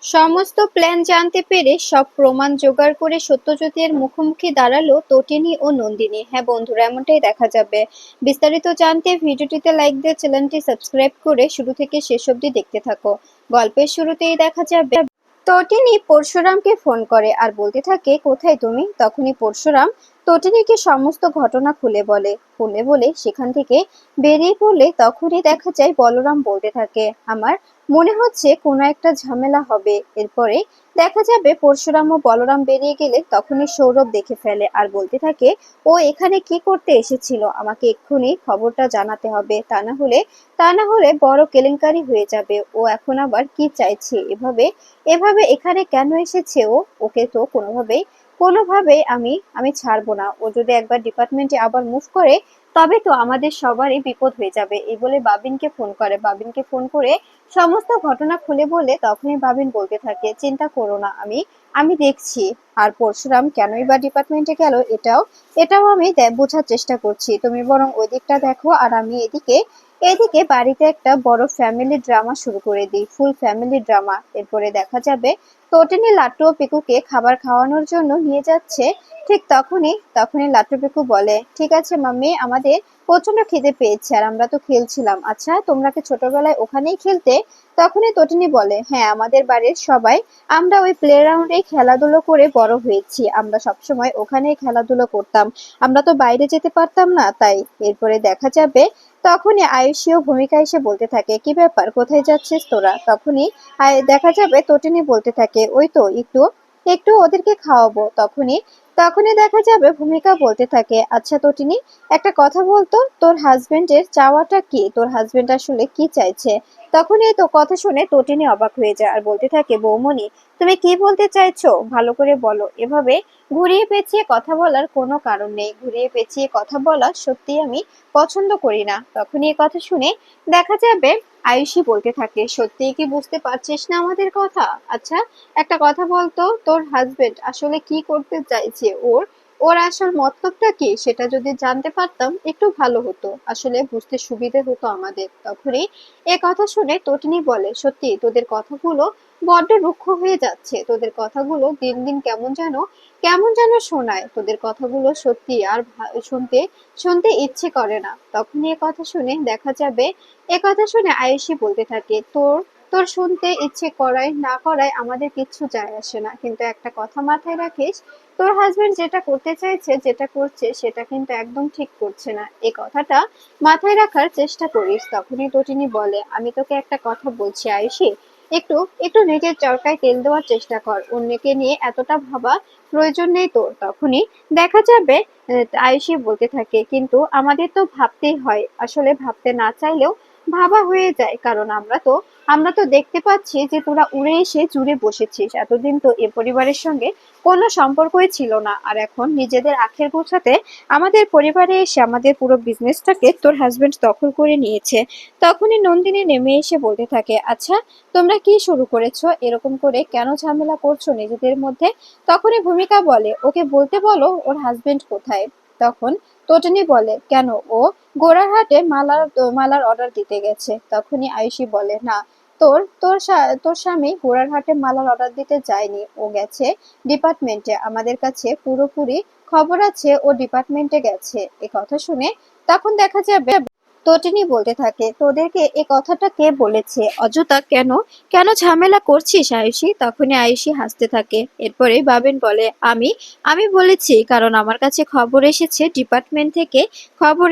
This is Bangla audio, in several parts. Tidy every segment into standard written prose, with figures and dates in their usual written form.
সমস্ত প্ল্যান জানতে পেরে সব প্রমাণ জোগাড় করে সত্যজিতের মুখোমুখি দাঁড়ালো তটিনী ও নন্দিনী। হ্যাঁ বন্ধুরা, এমনটাই দেখা যাবে। বিস্তারিত জানতে ভিডিওটিতে লাইক দিয়ে চ্যানেলটি সাবস্ক্রাইব করে শুরু থেকে শেষ অবধি দেখতে থাকো। গল্পের শুরুতেই দেখা যাবে তটিনী পরশুরামকে ফোন করে আর বলতে থাকে, কোথায় তুমি? তখনই পরশুরাম তটিনীকে সমস্ত ঘটনা খুলে বলে সেখান থেকে বেরিয়ে পড়লে তখনই দেখা যায় বলরাম বলতে থাকে, আমার মনে হচ্ছে কোনো একটা ঝামেলা হবে। এরপরে দেখা যাবে পরশুরাম ও বলরাম বেরিয়ে গেলে তখনই সৌরভ দেখে ফেলে আর বলতে থাকে, ও এখানে কি করতে এসেছিল? আমাকে এক্ষুনি খবরটা জানাতে হবে, তা না হলে বড় কেলেঙ্কারি হয়ে যাবে। ও এখন আবার কি চাইছে? এভাবে এভাবে এখানে কেন এসেছে? ওকে তো কোনোভাবে আমি আমি ছাড়বো না। ও যদি একবার ডিপার্টমেন্টে আবার মুভ করে তবে তো আমাদের সবারই বিপদ হয়ে যাবে। এই বলে বাবিনকে ফোন করে সমস্ত ঘটনা খুলে বলে তখনই বাবিন বলতে থাকে, চিন্তা করো না, আমি আমি দেখছি। আর পরশুরাম কেনই বা ডিপার্টমেন্টে গেল এটাও আমি বোঝার চেষ্টা করছি। তুমি বরং ওই দিকটা দেখো আর আমি এদিকে এদিকে বাড়িতে একটা বড় ফ্যামিলি ড্রামা শুরু করে দিই, ফুল ফ্যামিলি ড্রামা। এরপরে দেখা যাবে তটিনী লাট্টু ও পিকুকে খাবার খাওয়ানোর জন্য নিয়ে যাচ্ছে। ঠিক তখনই লাট্টু পিকু বলে, ঠিক আছে মাম্মি, আমাদের প্রচন্ড খিদে পেয়েছে আর আমরা তো খেলছিলাম। আচ্ছা, তোমরা কি ছোটবেলায় ওখানেই খেলতে? তখনই তটিনী বলে, হ্যাঁ, আমাদের বাড়ির সবাই আমরা ওই প্লে গ্রাউন্ডে খেলাধুলো করে বড় হয়েছি। আমরা সবসময় ওখানেই খেলাধুলো করতাম, আমরা তো বাইরে যেতে পারতাম না তাই। এরপরে দেখা যাবে তখনই আয়ুষীয় ভূমিকা এসে বলতে থাকে, কি ব্যাপার, কোথায় যাচ্ছিস তোরা? তখনই দেখা যাবে তটিনী বলতে থাকে, ওই তো একটু একটু ওদেরকে খাওয়াবো। তখনই দেখা যাবে ভূমিকা বলতে থাকে, আচ্ছা তটিনী, একটা কথা বলতো, তোর হাজবেন্ডের চাওয়াটা কি? তোর হাজবেন্ড আসলে কি চাইছে? তখনই তো কথা শুনে তটিনী অবাক হয়ে যায় আর বলতে থাকে, বৌমনি, তুমি কি বলতে চাইছো? ভালো করে বলো। এভাবে ঘুরিয়ে পেঁচিয়ে কথা বলার কোনো কারণ নেই। ঘুরিয়ে পেঁচিয়ে কথা বলা সত্যি আমি পছন্দ করি না। তখনই এ কথা শুনে দেখা যাবে আয়ুষী বলতে থাকে, সত্যিই কি বুঝতে পারছিস না আমাদের কথা? আচ্ছা, একটা কথা বলতো, তোর হাজবেন্ড আসলে কি করতে চাইছে? ওর ওর আসল মতলবটা কি সেটা যদি জানতে পারতাম একটু ভালো হতো, আসলে বুঝতে সুবিধে হতো আমাদের। তখনই এ কথা শুনে তটিনী বলে, সত্যি তোদের কথাগুলো বড্ড রুক্ষ হয়ে যাচ্ছে। তোদের কথাগুলো দিন দিন কেমন যেন শোনায়। তোদের কথাগুলো সত্যি আর শুনতে শুনতে ইচ্ছে করে না। তখনই এ কথা শুনে আয়েশি বলতে থাকে, তোর তোর শুনতে ইচ্ছে করায় না করায় আমাদের কিচ্ছু যায় আসে না, কিন্তু একটা কথা মাথায় রাখিস, তোর হাজবেন্ড যেটা করতে চাইছে, যেটা করছে, সেটা কিন্তু একদম ঠিক করছে না। এই কথাটা মাথায় রাখার চেষ্টা করিস। তখনই তটিনী বলে, আমি তোকে একটা কথা বলছি আয়েশি, একটু একটু নিজের চরকায় তেল দেওয়ার চেষ্টা কর। অন্যকে নিয়ে এতটা ভাবা প্রয়োজন নেই তোর। তখনই দেখা যাবে আয়েশি বলতে থাকে, কিন্তু আমাদের তো ভাবতেই হয়, আসলে ভাবতে না চাইলেও ভাবা হয়ে যায়, কারণ আমরা তো দেখতে পাচ্ছি যে তোরা উড়ে এসে জুড়ে বসেছিস। এতদিন তো এ পরিবারের সঙ্গে কোনো সম্পর্কই ছিল না, আর এখন নিজেদের আখের গোছাতে আমাদের পরিবারে এসে আমাদের পুরো বিজনেসটাকে তোর হাজবেন্ড দখল করে নিয়েছে। তখনই নন্দিনী নেমে এসে বলতে থাকে, আচ্ছা, তোমরা কি শুরু করেছো? এরকম করে কেন ঝামেলা করছো নিজেদের মধ্যে? তখনই ভূমিকা বলে, ওকে বলতে বলো ওর হাজবেন্ড কোথায়। তখন তটিনী বলে, কেন, ও গোড়ারহাটে মালার অর্ডার দিতে গেছে। তখনই আয়ুষী বলে, না, তোর স্বামী গোড়ারহাটে মালার অর্ডার দিতে যায়নি, ও গেছে ডিপার্টমেন্টে। আমাদের কাছে পুরোপুরি খবর আছে ও ডিপার্টমেন্টে গেছে। এ কথা শুনে তখন দেখা যাবে তটিনী বলতে থাকে, তোদেরকে এ কথাটা কে বলেছে? অযথা কেন কেন ঝামেলা করছিস আয়ুষী? তখনই আয়ুষী হাসতে থাকে। এরপরে বাবিন বলে, আমি আমি বলেছি, কারণ আমার কাছে খবর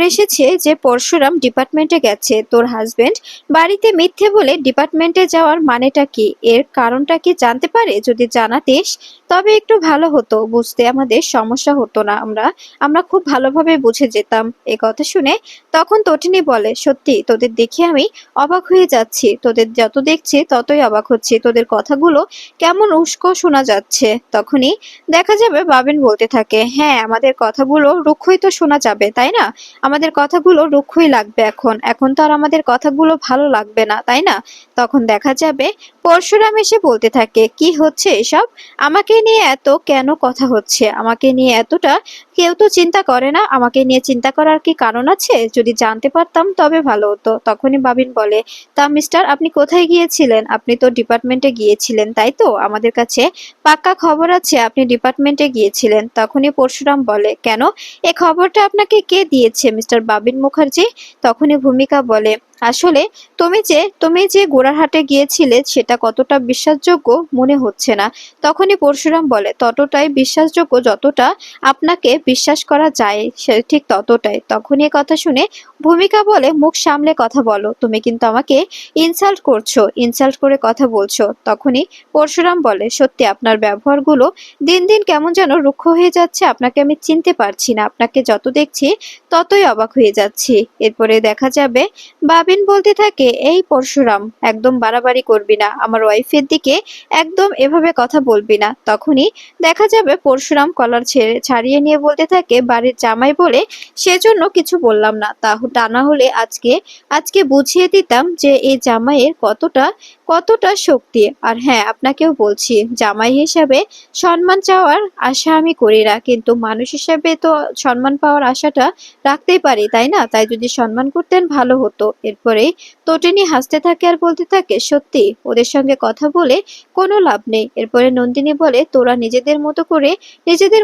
এসেছে যে পরশুরাম ডিপার্টমেন্টে গেছে। তোর হাজবেন্ড বাড়িতে মিথ্যে বলে ডিপার্টমেন্টে যাওয়ার মানেটা কি, এর কারণটা কি জানতে পারে? যদি জানাতিস তবে একটু ভালো হতো, বুঝতে আমাদের সমস্যা হতো না, আমরা আমরা খুব ভালোভাবে বুঝে যেতাম। এ কথা শুনে তখন তটিনী বলে, সত্যি তোদের দেখে আমি অবাক হয়ে যাচ্ছি, তোদের যত দেখছি ততই অবাক হচ্ছি, তোদের কথাগুলো কেমন উস্কো শোনা যাচ্ছে। তখনই দেখা যাবে বাবিন বলতে থাকে, হ্যাঁ, আমাদের কথাগুলো রুক্ষই তো শোনা যাবে, তাই না? আমাদের কথাগুলো রুক্ষই লাগবে, এখন এখন তো আর আমাদের কথাগুলো ভালো লাগবে না, তাই না? তখন দেখা যাবে পরশুরাম এসে বলতে থাকে, কি হচ্ছে এসব? আমাকে নিয়ে এত কেন কথা হচ্ছে? আমাকে নিয়ে এতটা কেউ তো চিন্তা করে না। আমাকে নিয়ে চিন্তা করার কি কারণ আছে? যদি জানতে পারতাম তবে ভালো হতো। তখনই বাবিন বলে, তা মিস্টার, আপনি কোথায় গিয়েছিলেন? আপনি তো ডিপার্টমেন্টে গিয়েছিলেন, তাই তো? আমাদের কাছে পাক্কা খবর আছে আপনি ডিপার্টমেন্টে গিয়েছিলেন। তখনই পরশুরাম বলে, কেন? এ খবরটা আপনাকে কে দিয়েছে, মিস্টার বাবিন মুখার্জি? তখনই ভূমিকা বলে, আসলে তুমি যে গোড়ারহাটে গিয়েছিলে সেটা কতটা বিশ্বাসযোগ্য মনে হচ্ছে না। তখনই পরশুরাম বলে, ততটাই বিশ্বাসযোগ্য যতটা আপনাকে বিশ্বাস করা যায়, সে ঠিক ততটাই। তখনই এ কথা শুনে ভূমিকা বলে, মুখ সামলে কথা বলো, তুমি কিন্তু আমাকে ইনসাল্ট করছো, ইনসাল্ট করে কথা বলছো। তখনই পরশুরাম বলে, সত্যি আপনার ব্যবহারগুলো দিন দিন কেমন যেন রুক্ষ হয়ে যাচ্ছে। আপনাকে আমি চিনতে পারছি না। আপনাকে যত দেখছি ততই অবাক হয়ে যাচ্ছি। এরপরে দেখা যাবে বাবিন বলতে থাকে, এই পরশুরাম, একদম বাড়াবাড়ি করবি না, আমার ওয়াইফের দিকে একদম এভাবে কথা বলবি না। তখনই দেখা যাবে পরশুরাম কলার ছাড়িয়ে নিয়ে বলতে থাকে, বাড়ির জামাই বলে সেজন্য কিছু বললাম না, তা না হলে আজকে আজকে বুঝিয়ে দিতাম যে এই জামাইয়ের কতটা কতটা শক্তি। আর হ্যাঁ, আপনাকেও বলছি, জামাই হিসাবে সম্মান চাওয়ার আশা আমি করি না, কিন্তু মানুষ হিসাবে তো সম্মান পাওয়ার আশাটা রাখতেই পারি, তাই না? তাই যদি সম্মান করতেন ভালো হতো। এরপরেই তটিনী হাসতে থাকে আর বলতে থাকে, সত্যি ওদের সঙ্গে কথা বলে কোনো লাভ নেই। এরপরে নন্দিনী বলে, তোরা নিজেদের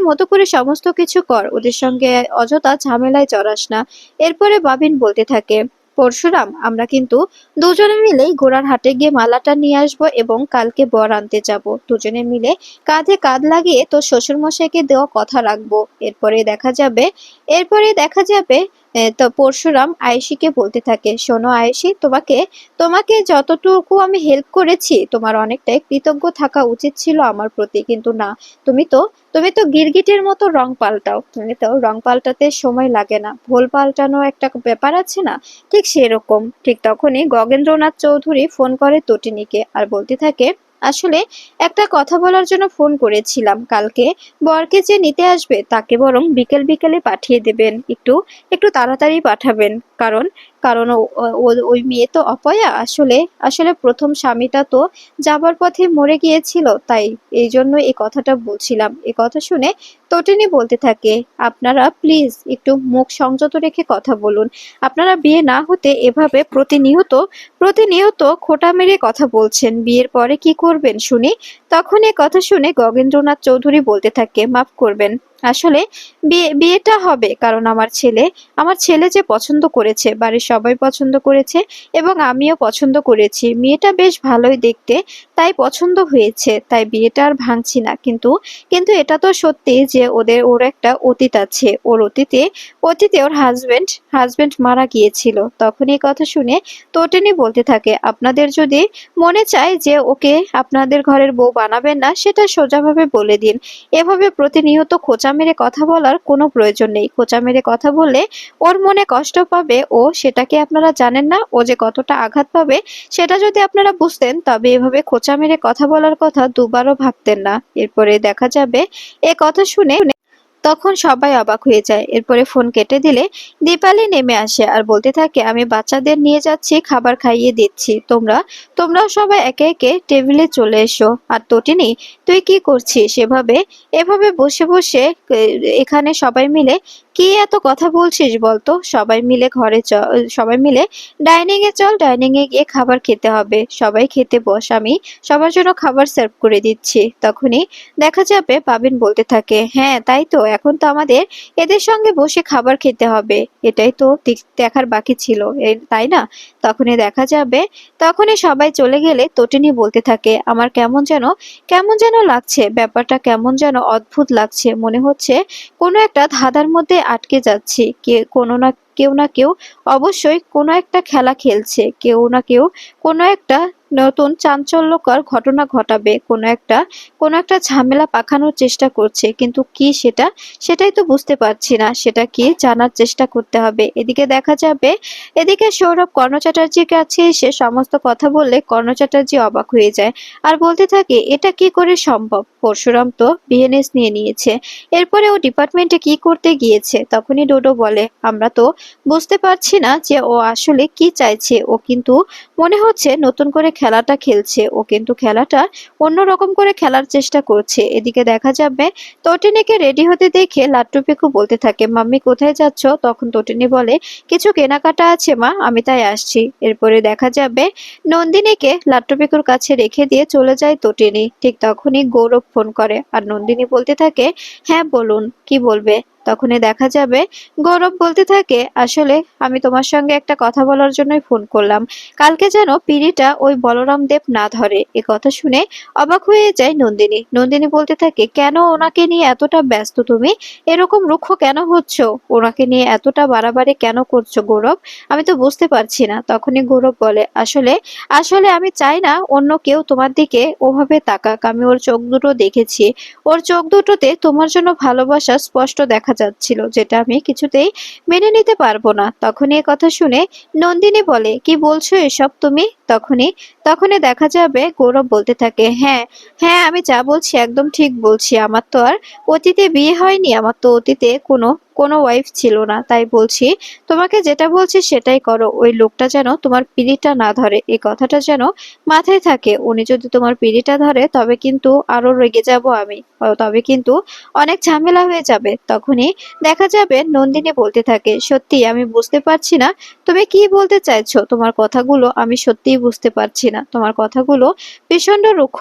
মতো করে সমস্ত কিছু কর, ওদের সঙ্গে অযথা ঝামেলায় জড়াস না। এরপরে বাবিন বলতে থাকে, পরশুরাম, আমরা কিন্তু দুজনে মিলেই গোড়ার হাটে গিয়ে মালাটা নিয়ে আসবো এবং কালকে বর আনতে যাব। দুজনে মিলে কাঁধে কাঁধ লাগিয়ে তোর শ্বশুর মশাইকে দেওয়া কথা রাখবো। এরপরে দেখা যাবে তো পরশুরাম আয়েশিকে বলতে থাকে, শোনো আয়েশি, তোমাকে তোমাকে যতটুকু আমি হেল্প করেছি তোমার অনেকটাই কৃতজ্ঞ থাকা উচিত ছিল আমার প্রতি, কিন্তু না, তুমি তো তুমি তো গিরগিটির মতো রং পাল্টাও। তুমি তো রং পাল্টাতে সময় লাগে না, ভোল পাল্টানো একটা ব্যাপার আছে না, ঠিক সেরকম। ঠিক তখনই গগেন্দ্রনাথ চৌধুরী ফোন করে তটিনীকে আর বলতে থাকে, আসলে একটা কথা বলার জন্য ফোন করেছিলাম। কালকে বরকে যে নিতে আসবে তাকে বরং বিকেল বিকেলে পাঠিয়ে দেবেন, একটু একটু তাড়াতাড়ি পাঠাবেন। কারণ কারণ ওই মেয়ে তো অপয়া, আসলে আসলে প্রথম স্বামীটা তো যাবার পথে মরে গিয়েছিল, তাই এই জন্য এই কথাটা বলছিলাম। এ কথা শুনে তটিনী বলতে থাকে, আপনারা প্লিজ একটু মুখ সংযত রেখে কথা বলুন। আপনারা বিয়ে না হতে এভাবে প্রতিনিয়ত প্রতিনিয়ত খোঁটা মেরে কথা বলছেন, বিয়ের পরে কি করবেন শুনি? তখন এ কথা শুনে গগেন্দ্রনাথ চৌধুরী বলতে থাকে, মাফ করবেন, আসলে বিয়েটা হবে কারণ আমার ছেলে যে পছন্দ করেছে, বাড়ির সবাই পছন্দ করেছে এবং আমিও পছন্দ করেছি। মেয়েটা বেশ ভালোই দেখতে, তাই পছন্দ হয়েছে, তাই বিয়েটা আর ভাঙছি না। কিন্তু কিন্তু এটা তো সত্যি যে ওর একটা অতীত আছে। ওর অতীতে ওর হাজবেন্ড মারা গিয়েছিল। তখন এই কথা শুনে তটিনী বলতে থাকে, আপনাদের যদি মনে চায় যে ওকে আপনাদের ঘরের বউ বানাবেন না, সেটা সোজাভাবে বলে দিন। এভাবে প্রতিনিয়ত খোঁচা মেরে কথা বলার কোনো প্রয়োজন নেই। খোঁচা মেরে কথা বললে ওর মনে কষ্ট পাবে, সেটা কি আপনারা জানেন না? ও যে কতটা আঘাত পাবে সেটা যদি আপনারা বুঝতেন তবে এভাবে খোঁচা মেরে কথা বলার কথা দুবারও ভাবতেন না। এরপরে দেখা যাবে এ কথা শুনে তখন সবাই অবাক হয়ে যায়। এরপরে ফোন কেটে দিলে দীপালি নেমে আসে আর বলতে থাকে, আমি বাচ্চাদের নিয়ে যাচ্ছি, খাবার খাইয়ে দিচ্ছি, তোমরাও সবাই একে একে টেবিলে চলে এসো। আর তটিনী, তুই কি করছিস এভাবে এভাবে বসে বসে? এখানে সবাই মিলে কি এত কথা বলছিস বলতো? সবাই মিলে ডাইনিং এ চল, ডাইনিং এ গিয়ে খাবার খেতে হবে। সবাই খেতে বস, আমি সবার জন্য খাবার সার্ভ করে দিচ্ছি। তখনই দেখা যাবে পাবিন বলতে থাকে, হ্যাঁ তাই তো, এখন তো আমাদের এদের সঙ্গে বসে খাবার খেতে হবে, এটাই তো দেখার বাকি ছিল, তাই না? তখনই সবাই চলে গেলে তটিনী বলতে থাকে, আমার কেমন যেন লাগছে, ব্যাপারটা কেমন যেন অদ্ভুত লাগছে, মনে হচ্ছে কোনো একটা ধাঁধার মধ্যে আটকে যাচ্ছি। কেউ না কেউ অবশ্যই কোনো একটা খেলা খেলছে, কেউ না কেউ কোনো একটা নতুন চাঞ্চল্যকর ঘটনা ঘটাবে, কোনো একটা ঝামেলা পাকানোর চেষ্টা করছে, কিন্তু কি সেটাই তো বুঝতে পারছি না। সেটা কি জানার চেষ্টা করতে হবে। এদিকে সৌরভ কর্ণ চ্যাটার্জির কাছে এসে সমস্ত কথা বললে কর্ণ চ্যাটার্জি অবাক হয়ে যায় আর বলতে থাকে, এটা কি করে সম্ভব? পরশুরাম তো বিএনএস নিয়ে নিয়েছে, এরপরে ও ডিপার্টমেন্টে কি করতে গিয়েছে? তখনই ডোডো বলে, আমরা তো বুঝতে পারছি না যে ও আসলে কি চাইছে, ও কিন্তু মনে হচ্ছে নতুন করে খেলাটা খেলছে, ও কিন্তু খেলাটা অন্যরকম করে খেলার চেষ্টা করছে। এদিকে দেখা যাবে তটিনীকে রেডি হতে দেখে লাট্টু পিকু বলতে থাকে, মাম্মি কোথায় যাচ্ছ? তখন তটিনী বলে, কিছু কেনাকাটা আছে মা, আমি তাই আসছি। এরপরে দেখা যাবে নন্দিনীকে লাট্টু পিকুর কাছে রেখে দিয়ে চলে যায় তটিনী। ঠিক তখনই গৌরব ফোন করে আর নন্দিনী বলতে থাকে, হ্যাঁ বলুন, কি বলবে? তখনই দেখা যাবে গৌরব বলতে থাকে, আসলে আমি তোমার সঙ্গে একটা কথা বলার জন্যই ফোন করলাম। কালকে যেন পিঁড়িটা ওই বলরাম দেব না ধরে। এ কথা শুনে অবাক হয়ে যায় নন্দিনী। নন্দিনী বলতে থাকে, কেন ওনাকে নিয়ে এতটা ব্যস্ত তুমি? এরকম রুক্ষ কেন হচ্ছ? ওনাকে নিয়ে এতটা বাড়াবাড়ি কেন করছো গৌরব? আমি তো বুঝতে পারছি না। তখনই গৌরব বলে, আসলে আসলে আমি চাই না অন্য কেউ তোমার দিকে ওভাবে তাকাক। আমি ওর চোখ দুটো দেখেছি, ওর চোখ দুটোতে তোমার জন্য ভালোবাসা স্পষ্ট দেখা যাচ্ছিল, যেটা আমি কিছুতেই মেনে নিতে পারবো না। তখনই এ কথা শুনে নন্দিনী বলে, কি বলছো এসব তুমি? তখনই তখনই দেখা যাবে গৌরব বলতে থাকে, হ্যাঁ হ্যাঁ, আমি যা বলছি একদম ঠিক বলছি। আমার তো আর অতীতে বিয়ে হয়নি, আমার তো অতীতে কোনো কোনো ওয়াইফ ছিল না, তাই বলছি তোমাকে যেটা বলছি সেটাই করো। ওই লোকটা যেন তোমার পিড়িটা না ধরে, এই কথাটা যেন মাথায় থাকে। উনি যদি তোমার পিড়িটা ধরে তবে কিন্তু আরো রেগে যাব আমি, তবে কিন্তু অনেক ঝামেলা হয়ে যাবে। তখনই দেখা যাবে নন্দিনী বলতে থাকে, সত্যি আমি বুঝতে পারছি না তুমি কি বলতে চাইছো। তোমার কথাগুলো আমি সত্যিই বুঝতে পারছি না। তোমার কথাগুলো ভীষণ রুক্ষ।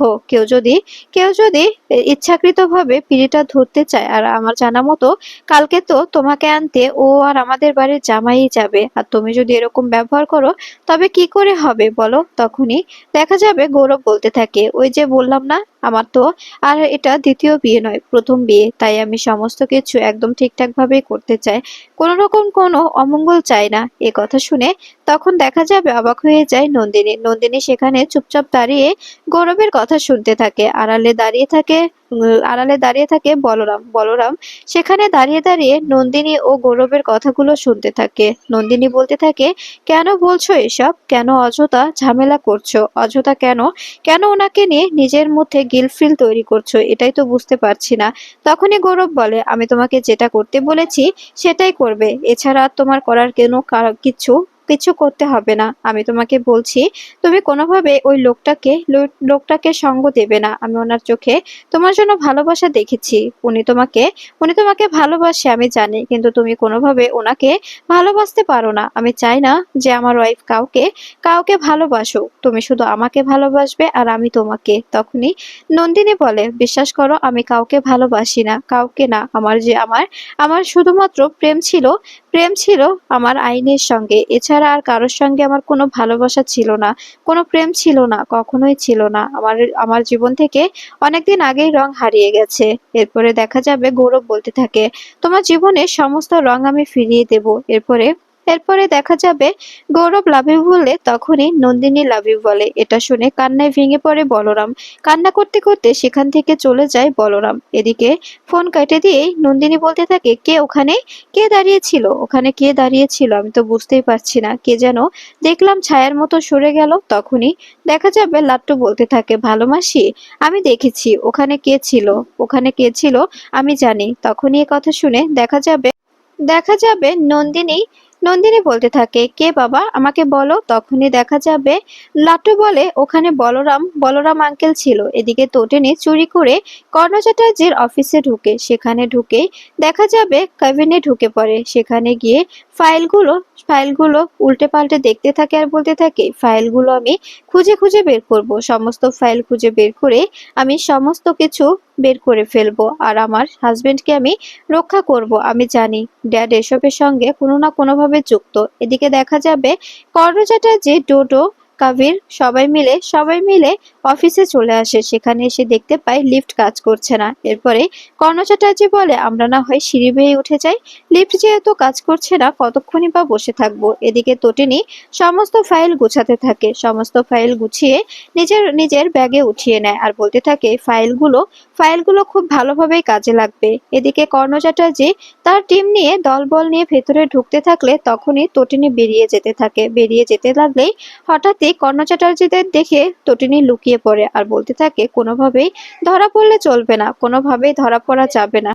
কেউ যদি ইচ্ছাকৃতভাবে পিড়িটা ধরতে চায়, আর আমার জানা মতো কালকে তো তোমাকে আনতে ও আর আমাদের বাড়ির জামাই যাবে, আর তুমি যদি এরকম ব্যবহার করো তবে কি করে হবে বলো? তখনই দেখা যাবে গৌরব বলতে থাকে, ওই যে বললাম না, আমার তো আর এটা দ্বিতীয় বিয়ে নয়, প্রথম বিয়ে, তাই আমি সমস্ত কিছু একদম ঠিকঠাক ভাবেই করতে চাই, কোনো রকম কোনো অমঙ্গল চাই না। এ কথা শুনে তখন দেখা যাবে অবাক হয়ে যায় নন্দিনী। নন্দিনী সেখানে চুপচাপ দাঁড়িয়ে গৌরবের কথা শুনতে থাকে। আড়ালে দাঁড়িয়ে থাকে বলরাম। বলরাম সেখানে দাঁড়িয়ে দাঁড়িয়ে নন্দিনী ও গৌরবের কথাগুলো শুনতে থাকে। নন্দিনী বলতে থাকে, কেন বলছো এসব? কেন অযথা ঝামেলা করছো? অযথা কেন কেন ওনাকে নিয়ে নিজের মধ্যে গিল্ট ফিল তৈরি করছো? এটাই তো বুঝতে পারছি না। তখনই গৌরব বলে, আমি তোমাকে যেটা করতে বলেছি সেটাই করবে, এছাড়া আর তোমার করার কিছু কিছু করতে হবে না। আমি তোমাকে বলছি, তুমি কোনোভাবে ওই লোকটাকে সঙ্গ দেবে না। আমি ওনার চোখে তোমার জন্য ভালোবাসা দেখেছি। উনি তোমাকে ভালোবাসে আমি জানি, কিন্তু তুমি কোনোভাবে ওনাকে ভালোবাসতে পারো না। আমি চাই না যে আমার ওয়াইফ কাউকে কাউকে ভালোবাসুক। তুমি শুধু আমাকে ভালোবাসবে আর আমি তোমাকে। তখনই নন্দিনী বলে, বিশ্বাস করো, আমি কাউকে ভালোবাসি না, কাউকে না। আমার আমার শুধুমাত্র প্রেম ছিল আমার আইনের সঙ্গে, এছাড়া আর কারোর সঙ্গে আমার কোনো ভালোবাসা ছিল না, কোনো প্রেম ছিল না, কখনোই ছিল না। আমার আমার জীবন থেকে অনেকদিন আগেই রং হারিয়ে গেছে। এরপরে দেখা যাবে গৌরব বলতে থাকে, তোমার জীবনের সমস্ত রং আমি ফিরিয়ে দেব। এরপরে এরপরে দেখা যাবে গৌরব লাভ ইউ বললে তখনই নন্দিনী লাভ ইউ বলে। এটা শুনে কান্নায় ভেঙে পড়ে বলরাম। কান্না করতে করতে সেখান থেকে চলে যায় বলরাম। এদিকে ফোন কেটে দিয়েই নন্দিনী বলতে থাকে, কে ওখানে? কে দাঁড়িয়ে ছিল ওখানে? কে দাঁড়িয়ে ছিল? আমি তো বুঝতেই পারছি না। কে যেন দেখলাম ছায়ার মতো সরে গেল। তখনই দেখা যাবে লাট্টু বলতে থাকে, ভালো মাসি, আমি দেখেছি ওখানে কে ছিল আমি জানি। তখনই এ কথা শুনে দেখা যাবে নন্দিনী বলতে থাকে, কে বাবা, আমাকে বলো। তখনই দেখা যাবে লাট্টু বলে, ওখানে বলরাম আঙ্কেল ছিল। এদিকে তোটেনি চুরি করে কর্ণ চ্যাটার্জির অফিসে ঢুকে। সেখানে ঢুকে দেখা যাবে কেবিনে ঢুকে পড়ে। সেখানে গিয়ে ফাইলগুলো ফাইলগুলো উল্টে পাল্টে দেখতে থাকে আর বলতে থাকে, ফাইলগুলো আমি খুঁজে খুঁজে বের করব, সমস্ত ফাইল খুঁজে বের করে আমি সমস্ত কিছু বের করে ফেলবো, আর আমার হাজবেন্ডকে আমি রক্ষা করব। আমি জানি ড্যাড এসবের সঙ্গে কোনো না কোনোভাবে যুক্ত। এদিকে দেখা যাবে কর্ণ চ্যাটার্জি, ডোডো, কাবির সবাই মিলে অফিসে চলে আসে। সেখানে এসে দেখতে পায় লিফট কাজ করছে না। এরপরে কর্ণ চ্যাটার্জি বলে, আমরা না হয় সিঁড়ি বেয়ে উঠে যাই, লিফট যেহেতু কাজ করছে না কতক্ষণই বা বসে থাকবো। এদিকে তটিনী সমস্ত ফাইল গুছাতে থাকে। সমস্ত ফাইল গুছিয়ে নিজের নিজের ব্যাগে উঠিয়ে নেয় আর বলতে থাকে, ফাইলগুলো খুব ভালোভাবেই কাজে লাগবে। এদিকে কর্ণ চ্যাটার্জি তার টিম নিয়ে দলবল নিয়ে ভেতরে ঢুকতে থাকলে তখনই তটিনী বেরিয়ে যেতে থাকে। বেরিয়ে যেতে লাগলেই হঠাৎই কর্ণ চ্যাটার্জিদের দেখে তটিনী লুকিয়ে পড়ে আর বলতে থাকে, কোনোভাবেই ধরা পড়লে চলবে না, কোনোভাবেই ধরা পড়া যাবে না।